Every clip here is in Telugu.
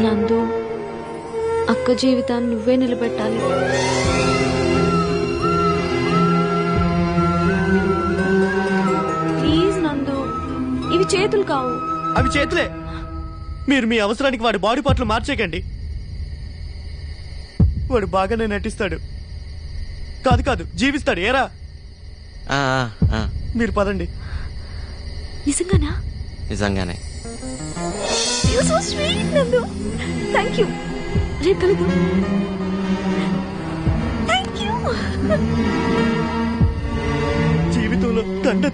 నందు, అక్క జీవితాన్ని నువ్వే నిలబెట్టాలి. ప్లీజ్ నందు, ఇవి చేతులు కావు. అవి చేతులే. మీరు మీ అవసరానికి వాడి బాడీ పార్ట్లు మార్చేయకండి. వాడు బాగానే నటిస్తాడు. కాదు కాదు, జీవిస్తాడు. ఏరా మీరు పదండి. నిజంగానా? నిజంగానే. నందు, థ్యాంక్ యూ. రేపు కలుద్దాం. Thank you. జీవితంలో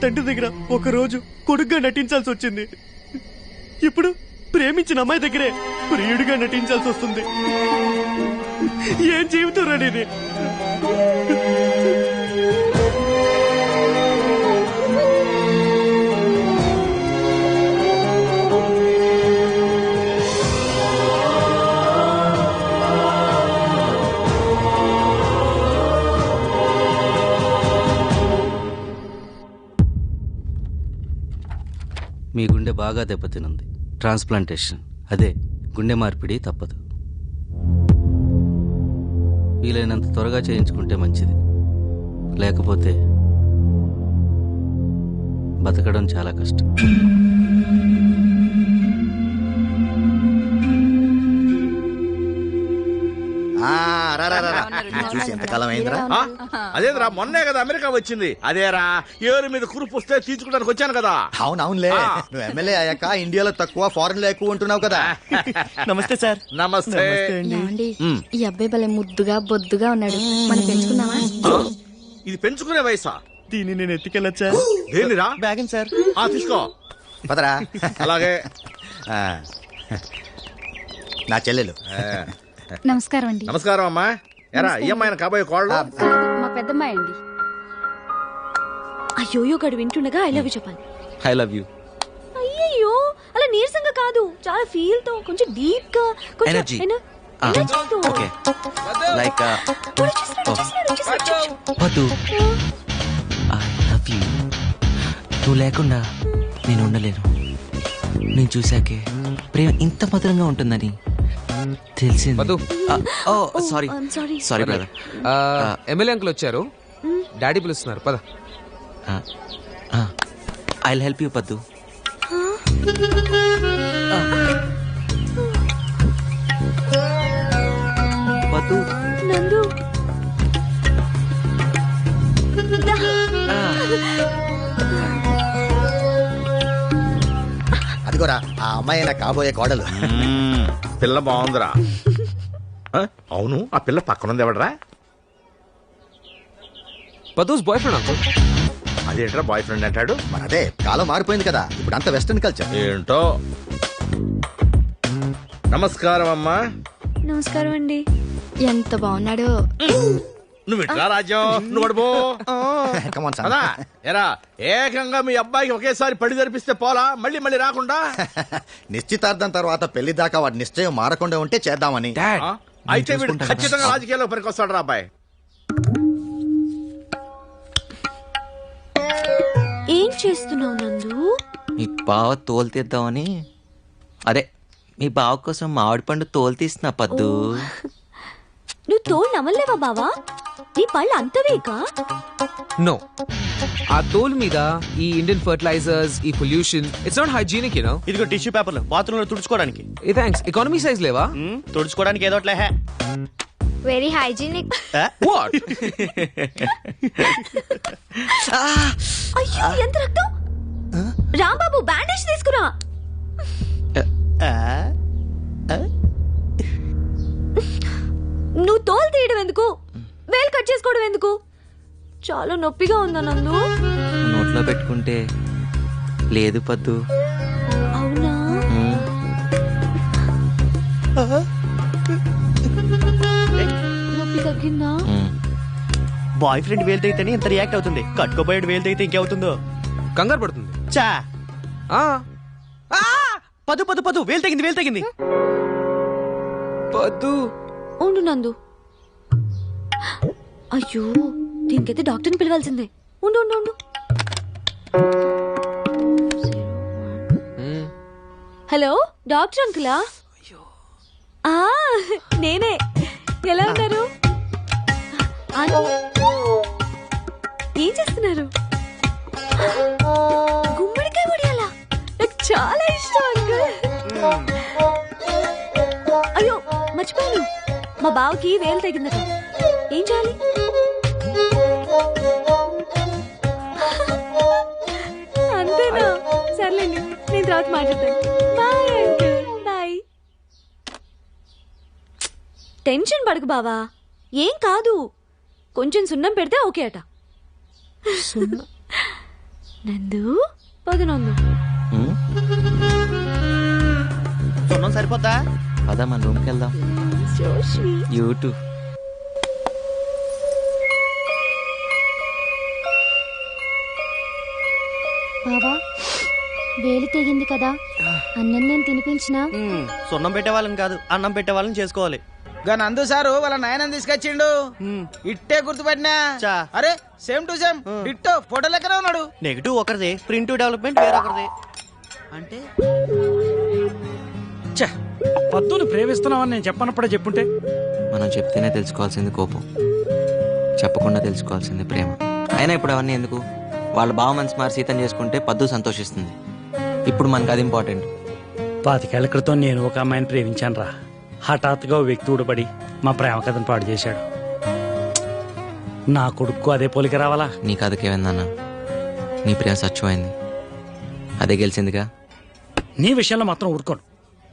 తండ్రి దగ్గర ఒక రోజు కొడుగ్గా నటించాల్సి వచ్చింది. ఇప్పుడు ప్రేమించిన అమ్మాయి దగ్గరే ప్రియుడిగా నటించాల్సి వస్తుంది. ఏం జీవితం రండి ఇది. మీ గుండె బాగా దెబ్బతినుంది. ట్రాన్స్ప్లాంటేషన్, అదే గుండె మార్పిడి తప్పదు. వీలైనంత త్వరగా చేయించుకుంటే మంచిది. లేకపోతే బతకడం చాలా కష్టం. చూసి ఎంతకాలం అయిందిరా? అదేరా మొన్నే కదా అమెరికా వచ్చింది. అదేరా ఏరు మీద కురుపు వస్తే తీర్చుకోవడానికి వచ్చాను కదా. అవునవునులే, నువ్వు ఎమ్మెల్యే అయ్యాక ఇండియాలో తక్కువ ఫారెన్ లో ఎక్కువ ఉంటున్నావు కదా. నమస్తే సార్. నమస్తే. ఈ అబ్బాయి భలే ముద్దుగా బొద్దుగా ఉన్నాడు. మనం పెంచుకుందామా? ఇది పెంచుకునే వయసా? దీన్ని నేను ఎత్తుకెళ్ళొచ్చా? దేనిరా? బ్యాగన్ సార్. తీసుకో. పదరా. అలాగే. నా చెల్లెలు. నమస్కారం అండి. నమస్కారం అమ్మా. ఎరా ఈ అమ్మాయిన కాబోయే కోళ్ళు? మా పెద్దమ్మాయి అండి. అయ్యోయో గడు వింటుండగా ఐ లవ్ యూ చెప్పాలి. I love you. అయ్యో అలా నీరసంగా కాదు, చాలా ఫీల్ తో, కొంచెం డీప్ గా, ఎనర్జీ. ఓకే, లైక్ వద్దు. I love you. నువ్వు లేకుండా నేను ఉండలేను. నేను చూశాకే ప్రేమ ఇంత మధురంగా ఉంటుందని తెలిసింది. Sorry sorry brother. MLA uncle వచ్చారు, డాడీ పిలుస్తున్నారు. పద. ఐ హెల్ప్ యూ పద్దు. పద్దు. నందు, అదిగోరా ఆ అమ్మాయి నా కాబోయే కోడలు. పిల్ల బాగుందిరా. అవును, ఆ పిల్ల పక్కనుంది ఎవడరా? పదూస్ బాయ్ ఫ్రెండ్ అంకుల్. అదేంట్రా బాయ్ ఫ్రెండ్ అంటాడు? మరి అదే కాలం మారిపోయింది కదా, ఇప్పుడు అంత వెస్టర్న్ కల్చర్. ఏంటో. నమస్కారం అమ్మా. నమస్కారం అండి. ఎంత బాగున్నాడో. నువ్వు ఇట్లా రాజ్యం, నువ్వు అడుపో. Come on, son. అదా ఎరా ఏకంగా మీ అబ్బాయికి ఒకేసారి పడి జరిపిస్తే పోలా, మళ్ళీ మళ్ళీ రాకుండా. నిశ్చితార్థం తర్వాత పెళ్లి దాకా వాడి నిశ్చయం మారకుండా ఉంటే చేద్దామని. అయితే వీడు ఖచ్చితంగా రాజకీయాల్లో పనికొస్తాడు రా అబ్బాయి. ఏం చేస్తున్నావు నందు? మీ బావ తోలు తీద్దామని. అదే మీ బావ కోసం మామిడి పండు తోలు తీస్తున్నా పద్దు. నువ్వు తోలు నవ్వలేవా బావా? నీ పళ్ళు అంతవేకా? నో, ఆ తోలు మీద ఈ ఇండియన్ ఫర్టిలైజర్స్, ఈ pollution, it's not hygienic you know. ఇదిగో టిష్యూ పేపర్లు బాత్రూమ్ లో తుడుచుకోవడానికి. ఏ థాంక్స్. ఎకానమీ సైజ్ లేవా? తుడుచుకోవడానికి ఏదోట్లే. Very hygienic. వాట్? అయ్యో ఎంత రక్తం! రాంబాబు బ్యాండేజ్ తీసుకురా. నువ్వు తోలు తీయడం ఎందుకు? వేలు కట్ చేసుకోవడం ఎందుకు? చాలా నొప్పిగా ఉందా నందు? నోట్లో పెట్టుకుంటే లేదు పద్దు. అవునా? నొప్పి తగ్గిందా? బాయ్ ఫ్రెండ్ వేలు తెగితేనే ఇంత రియాక్ట్ అవుతుంది. కట్టుకోబోయేడు వేలు తెగితే ఇంకేవుతుందో. కంగారు పడుతుంది. చా పదు పదు పదు, వేలు తెగింది, వేలు తెగింది. పద్దు ఉండు నందు. అయ్యో దీనికైతే డాక్టర్ని పిలవాల్సిందే. ఉండు ఉండు ఉండు. హలో డాక్టర్ అంకులా? ఆ, నేనే. ఎలా ఉన్నారు? ఏం చేస్తున్నారు? గుమ్మడికాయ వడియాలా? నాకు చాలా ఇష్టం అంకుల్. అయ్యో మర్చిపోయాను, మా బావకి వేలు తగిందట. ఏం చేయాలి? అంతేనా? సర్లేండి, నేను తర్వాత మాట్లాడతాను. Bye uncle, bye. టెన్షన్ పడకు బావా, ఏం కాదు. కొంచెం సున్నం పెడితే ఓకే అట. నందు పదు నందు. సున్నం సరిపోద్దా? పద మన రూమ్కి వెళ్దాం. So sweet. యూట్యూబ్ బావా వేలు తెగింది కదా, అన్నం నేను తినిపించినా? సున్నం పెట్టే వాళ్ళని కాదు, అన్నం పెట్టే వాళ్ళని చేసుకోవాలి. గా నందు సారు వాళ్ళ నాయనని తీసుకొచ్చిండు. ఇట్టే గుర్తుపట్టినా. చా. అరే same to same ditto photo లెక్కనే ఉన్నాడు. నెగిటివ్ ఒకరిది, ప్రింట్ డెవలప్మెంట్ వేరొకరిది. అంటే పద్దుని ప్రేమిస్తున్నావని నేను చెప్పనప్పుడే చెప్పుంటే. మనం చెప్తేనే తెలుసుకోవాల్సింది కోపం, చెప్పకుండా తెలుసుకోవాల్సింది ప్రేమ. అయినా ఇప్పుడు అవన్నీ ఎందుకు? వాళ్ళ బావ మనసు మారి సీతం చేసుకుంటే పద్దు సంతోషిస్తుంది. ఇప్పుడు మనకు అది ఇంపార్టెంట్. 25 ఏళ్ల క్రితం నేను ఒక అమ్మాయిని ప్రేమించాను రా. హఠాత్తుగా ఓ వ్యక్తి ఊడబడి మా ప్రేమ కథను పాడు చేశాడు. నా కొడుకు అదే పోలిక రావాలా? నీ కథకేమైందన్నా? నీ ప్రేమ స్వచ్ఛమైంది, అదే గెలిచిందిగా. నీ విషయంలో మాత్రం ఊరుకోను,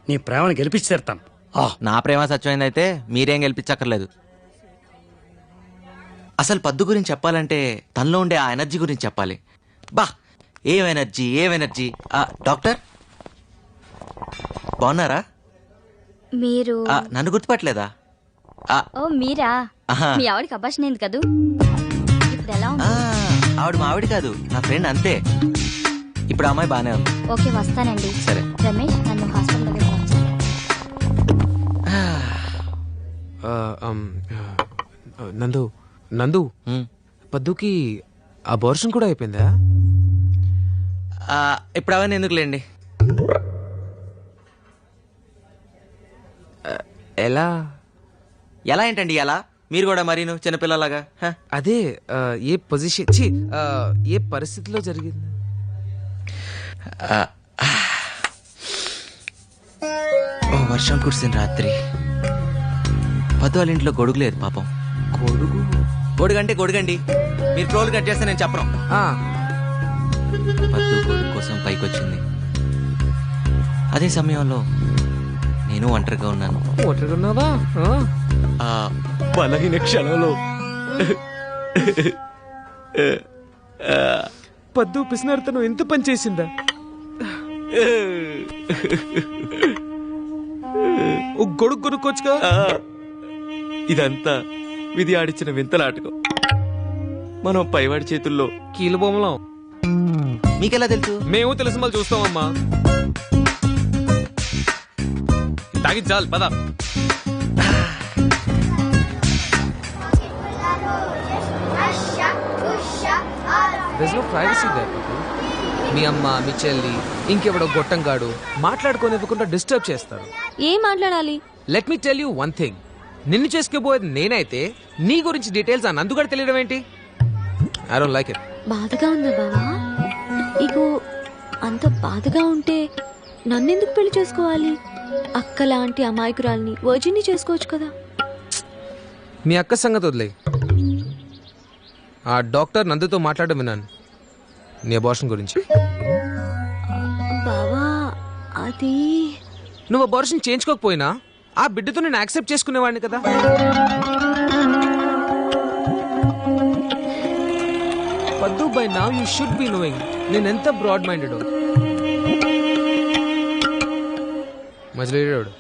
నీ ప్రేమను గెలిపించి తీరుతాను. నా ప్రేమ స్వచ్ఛమైంది అయితే మీరేం గెలిపించక్కర్లేదు. అసలు పద్దు గురించి చెప్పాలంటే తనలో ఉండే ఆ ఎనర్జీ గురించి చెప్పాలి. బా ఏం ఎనర్జీ, ఏం ఎనర్జీ. డాక్టర్ బాగున్నారా? మీరు నన్ను గుర్తుపట్టలేదా? ఓ మీరా? ఆహా. మీ ఆవిడకి అభాషణ అయింది కదూ, ఇప్పుడు ఎలా ఉంది? ఆవిడ మా ఆవిడ కాదు, నా ఫ్రెండ్ అంతే. ఇప్పుడు ఆ అమ్మాయి బానే ఉంది. ఓకే వస్తానండి. సరే. రమేష్ నన్ను హాస్పిటల్ దగ్గర డ్రాప్ చేయి. నందు నందు హ్మ్. పద్దుకి అబార్షన్ కూడా అయిపోయిందా? ఇప్పుడు అవన్నీ ఎందుకులేండి. ఎలా ఎలా ఏంటండి ఎలా? మీరు కూడా మరీను చిన్నపిల్లలాగా. అదే ఏ పొజిషన్ ఏ పరిస్థితిలో జరిగింది? ఓ వర్షం కురిసిన రాత్రి పద్దు వాళ్ళ ఇంట్లో గొడుగు లేదు పాపం. గొడుగంటే గొడుగండి, మీరు ట్రోల్ కట్ చేస్తే నేను చెప్పను. పద్దు గొడుగు కోసం పైకి వచ్చింది. అదే సమయంలో నేను ఒంటరిగా ఉన్నాను. ఒంటరిగా బలహీన క్షణంలో పద్దు పిసినారుతను ఎంత పని చేసిందా? ఓ గొడుగు కొనుక్కోవచ్చుగా. ఇదంతా విధి ఆడిచిన వింతలాటకం. మనం పైవాడి చేతుల్లో. కీలుబొమ్మలం. మీకెలా తెలుసు? మేము తెలిసి మళ్ళీ చూస్తామమ్మా. తాగి చాలు పద. There's no privacy there, Patu. మీ అమ్మ, మీ చెల్లి, ఇంకెవడో గొట్టంగాడు మాట్లాడుకోనివ్వకుండా డిస్టర్బ్ చేస్తారు. ఏం మాట్లాడాలి? Let me tell you one thing. నిన్ను చేసుకోబోయేది నేనైతే నీ గురించి డీటెయిల్స్ ఆ నందుగాడు తెలియడం ఏంటి? I don't like it. బాధగా ఉందా బావా? ఇగో అంత బాధగా ఉంటే నన్నెందుకు పెళ్లి చేసుకోవాలి? అక్క లాంటి అమాయకురాల్ని వర్జిన్ని చేసుకోవచ్చు కదా. మీ అక్క సంగతి వదిలేయ్. ఆ డాక్టర్ నందుతో మాట్లాడడం విన్నాను నీ అబార్షన్ గురించి. బావా అది నువ్వు అబార్షన్ చేయించుకోకపోయినా ఆ బిడ్డతో నేను యాక్సెప్ట్ చేసుకునేవాడిని కదా. పద్దు by now you should be knowing నేను ఎంత బ్రాడ్ మైండెడ్. మజిలీడాడు.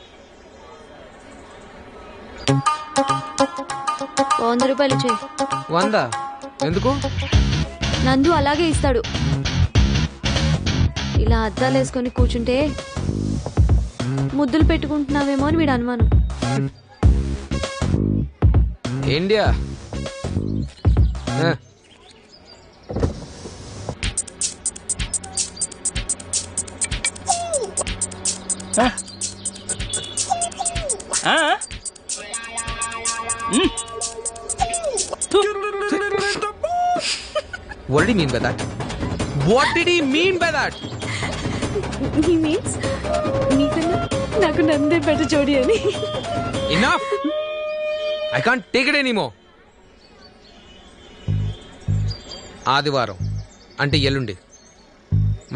100 రూపాయలు చేయి. 100? ఎందుకు? నందు అలాగే ఇస్తాడు. ఇలా అద్దాలు వేసుకొని కూర్చుంటే ముద్దులు పెట్టుకుంటున్నావేమో అని వీడు అనుమానం. India What did he mean by that? What did he mean by that? He means నీకన్నా నాకు నందే బెటర్ జోడి అని. Enough! I can't take it anymore. ఆదివారం అంటే ఎల్లుండి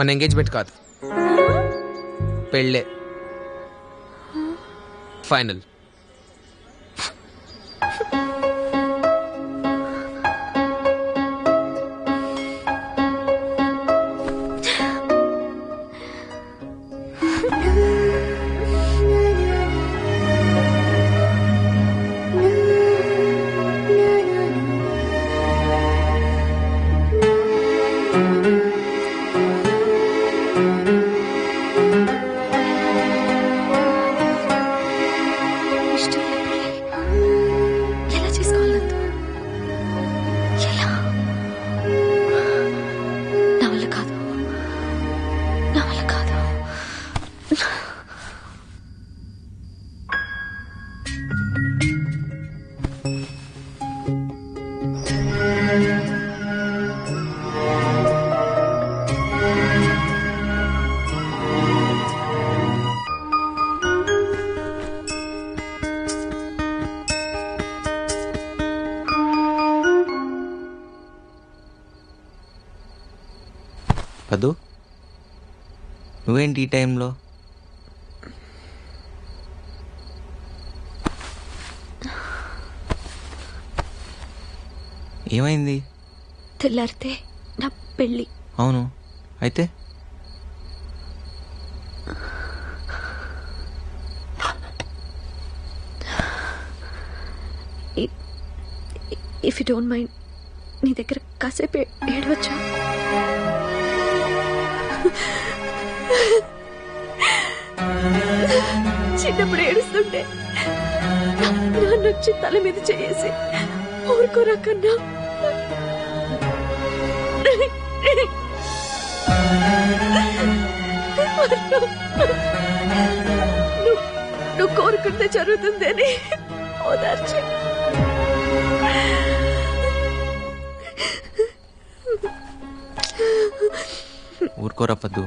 మన ఎంగేజ్మెంట్ కాదు, పెళ్ళే ఫైనల్. ఎలా చేసుకోవాలంతో ఎలా నా వల్ల కాదు, నా వల్ల కాదు. పద్దు, నువ్వేంటి ఈ టైంలో? ఏమైంది? తెల్లారితే నా పెళ్ళి. అవును, అయితే ఇఫ్ యూ డోంట్ మైండ్ నీ దగ్గర కాసేపు ఏడవచ్చా? చిన్నప్పుడు ఏడుస్తుంటే నాన్నొచ్చి తల మీద చేసి ఊరుకోరా కన్నా, నువ్వు కోరుకుంటే జరుగుతుంది అని ఓదార్చి ఊరుకోరా పద్దు,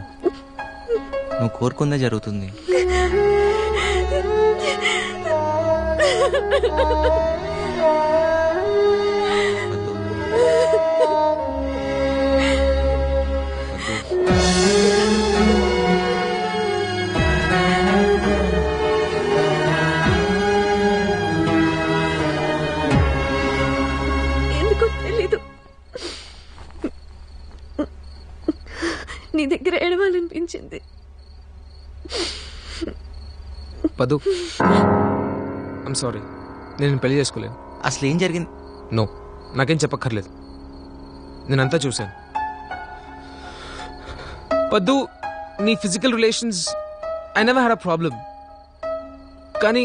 నువ్వు కోరుకుందే జరుగుతుంది. పద్దు. ఎందుకో తెలీదు, నీ దగ్గర ఏడవాలనిపించింది. పదు, ఐమ్ సారీ, నేను పెళ్లి చేసుకోలేను. అసలు ఏం జరిగింది? నో, నాకేం చెప్పక్కర్లేదు, నేనంతా చూశాను. పద్దు, నీ physical relations I never had a problem. కానీ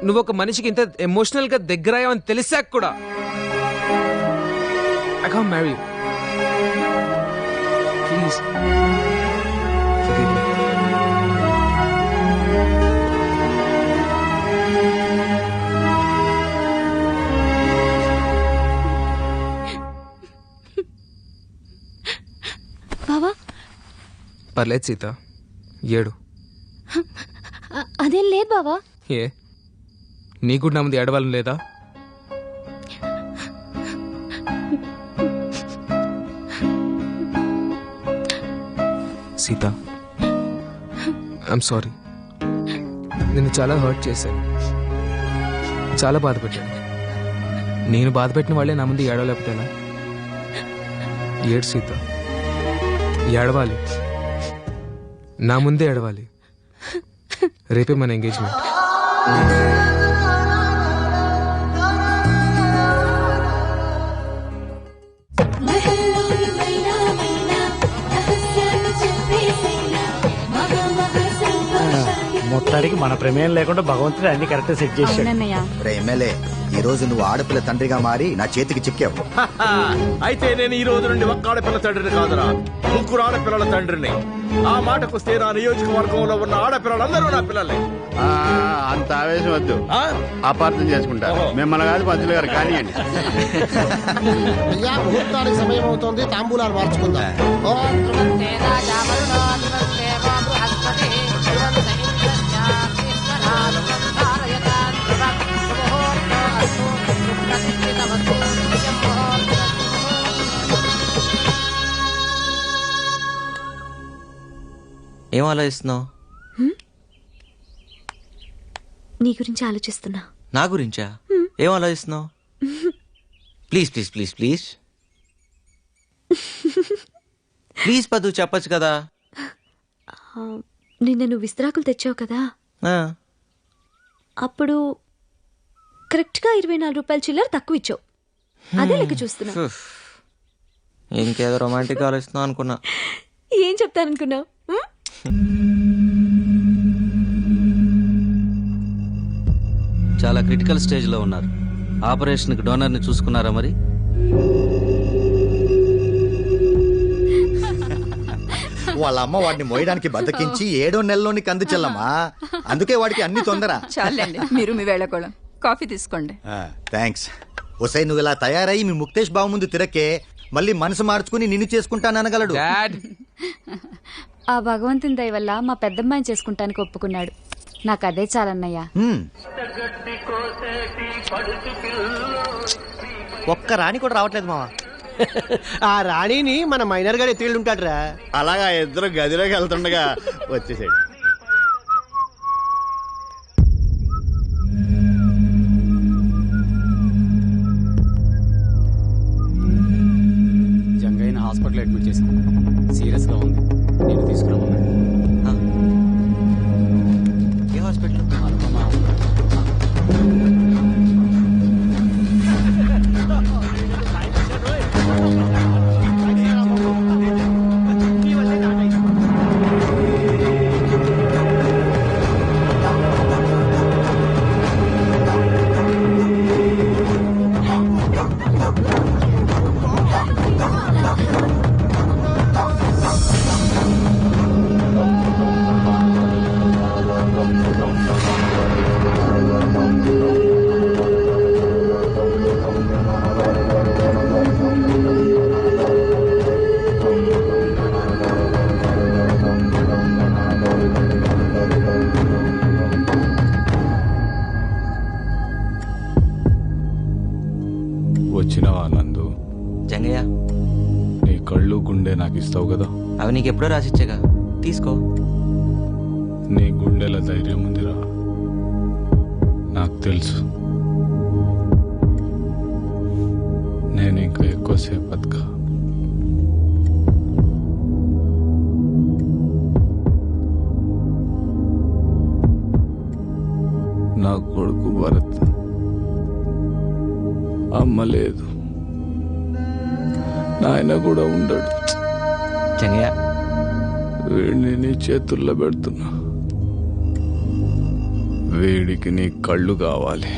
నువ్వు ఒక మనిషికి ఇంత ఎమోషనల్గా దగ్గరయ్యావని తెలిసాక కూడా I can't marry you. Please forgive me. బావా, పర్లేదు సీత, ఏడు. అదేం లేదు బావా. ఏ, నీకు నా ముందు ఏడవాలని లేదా? సీత, ఐఎమ్ సారీ, నిన్ను చాలా హర్ట్ చేశాను, చాలా బాధ పెట్టాను. నేను బాధ పెట్టిన వాళ్ళే నా ముందు ఏడవలేకపోతే ఎలా? ఏడు సీత, ఏడవాలి, నా ముందే ఏడవాలి. రేపే మన ఎంగేజ్మెంట్. మొత్తం మొత్తానికి మన ప్రమేయం లేకుండా భగవంతుడు అన్ని కరెక్ట్ సెట్ చేశాడు. అవునన్నయ్య. రే ఎమ్మెల్యే, ఈ రోజు నువ్వు ఆడపిల్ల తండ్రిగా మారి నా చేతికి చిక్కావు. అయితే నేను ఈ రోజు నుండి ఒక్క ఆడపిల్ల తండ్రిని కాదురా, 3 ఆడపిల్లల తండ్రిని. ఆ మాటకొస్తే నా నియోజకవర్గంలో ఉన్న ఆడపిల్లలందరూ నా పిల్లలే. అంత ఆవేశం వద్దు, ఆ? అపార్థం చేసుకుంటా. మిమ్మల్ని కాదు పంతులు గారు కానివ్వండి. అయ్యా, ముహూర్తానికి సమయం అవుతోంది, తాంబూలాలు మార్చుకుందాం. ఏం ఆలోచిస్తున్నావు? నీ గురించి ఆలోచిస్తున్నా. నా గురించా? ఏం ఆలోచిస్తున్నావు? Please please please please please పదు, చెప్పచ్చు కదా. నిన్న నువ్వు విస్తరాకులు తెచ్చావు కదా, ఆ, అప్పుడు కరెక్ట్గా 24 రూపాయల చిల్లర తక్కువ ఇచ్చావు. అదే లెక్క చూస్తున్నా. ఉఫ్. ఇంకేదో రొమాంటిక్ ఆలోచిస్తున్నావు అనుకున్నా. ఏం చెప్తాననుకున్నావు? చాలా క్రిటికల్ స్టేజ్లో ఉన్నారు. ఆపరేషన్కి డోనర్ని చూసుకున్నారా మరి? వాళ్ళ అమ్మ వాడిని మోయడానికి బతికించి 7వ నెలలోని కంది చెల్లమ్మా. అందుకే వాడికి అన్ని తొందర. చాలండి, మీరు మీ వేళకోళం. కాఫీ తీసుకోండి. థ్యాంక్స్. ఒసై, నువ్వు ఇలా తయారయ్యి మీ ముక్తేష్ బాబు ముందు తిరక్కే, మళ్ళీ మనసు మార్చుకుని నిన్ను చేసుకుంటాననగలడు. ఆ భగవంతుని దయ వల్ల మా పెద్దమ్మాయిని చేసుకుంటానికి ఒప్పుకున్నాడు. నాకు అదే చాలన్నయ్య. ఒక్క రాణి కూడా రావట్లేదు మావా. ఆ రాణిని మన మైనర్ గారు ఎత్తిళ్ళుంటాడు రా. అలాగా ఇద్దరు గదిలోకి వెళ్తుండగా వచ్చేసాడు. జంగయ్యని హాస్పిటల్ అడ్మిట్ చేశాను. సీరియస్ గా ఉంది. నేను తీసుకురామన్నాడు. ఏ హాస్పిటల్? వచ్చినావా నందు? జంగయ్య, నీ కళ్ళు గుండె నాకు ఇస్తావు కదా? అవి నీకు ఎప్పుడో రాసిచ్చాగా, తీసుకో. నీ గుండెల ధైర్యం ఉందిరా, నాకు తెలుసు. నేను ఇంకా ఎక్కువసేపు బతకా. నా కొడుకు భరత్, అమ్మ లేదు, నాయన కూడా ఉండడు. జంగయ్య, వీడిని నీ చేతుల్లో పెడుతున్నా. వీడికి నీ కళ్ళు కావాలి.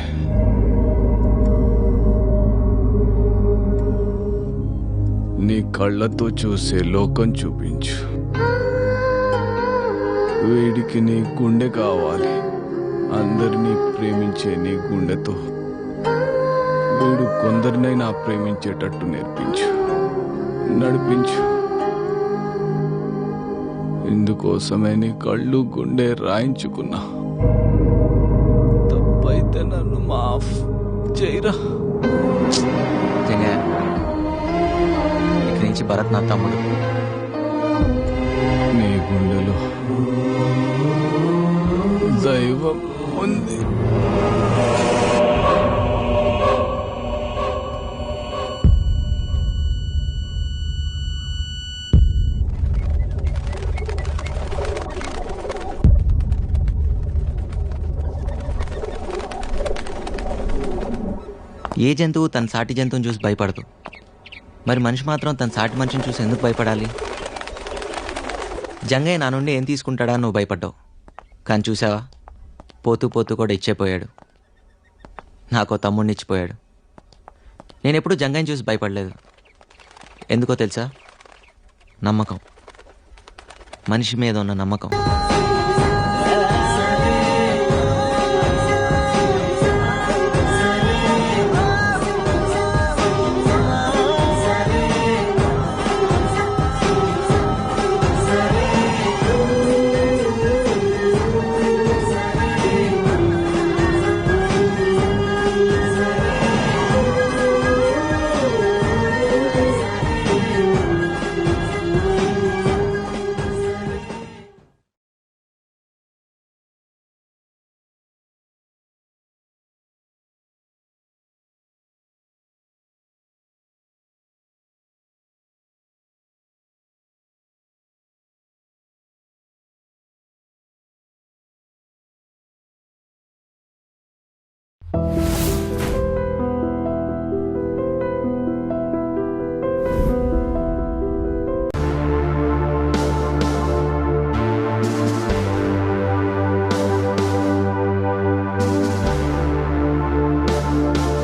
నీ కళ్ళతో చూసే లోకం చూపించు. వీడికి నీ గుండె కావాలి. అందరినీ ప్రేమించే నీ గుండెతో వీడు కొందరినైనా ప్రేమించేటట్టు నేర్పించు, నడిపించు. ఇందుకోసమే నీ కళ్ళు గుండె రాయించుకున్నా. తప్పైతే నన్ను మాఫ్ చేయరా. జంగయ్య, ఇక్కడి నుంచి భరత్ నా తమ్ముడు. నీ గుండెలో దైవం ఉంది. ఏ జంతువు తన సాటి జంతువుని చూసి భయపడదు, మరి మనిషి మాత్రం తన సాటి మనిషిని చూసి ఎందుకు భయపడాలి? జంగయ్య నా నుండి ఏం తీసుకుంటాడా నువ్వు భయపడ్డావు, కానీ చూసావా పోతూ పోతూ కూడా ఇచ్చేపోయాడు. నాకో తమ్ముడిని ఇచ్చిపోయాడు. నేను ఎప్పుడూ జంగాన్ని చూసి భయపడలేదు. ఎందుకో తెలుసా? నమ్మకం, మనిషి మీద ఉన్న నమ్మకం.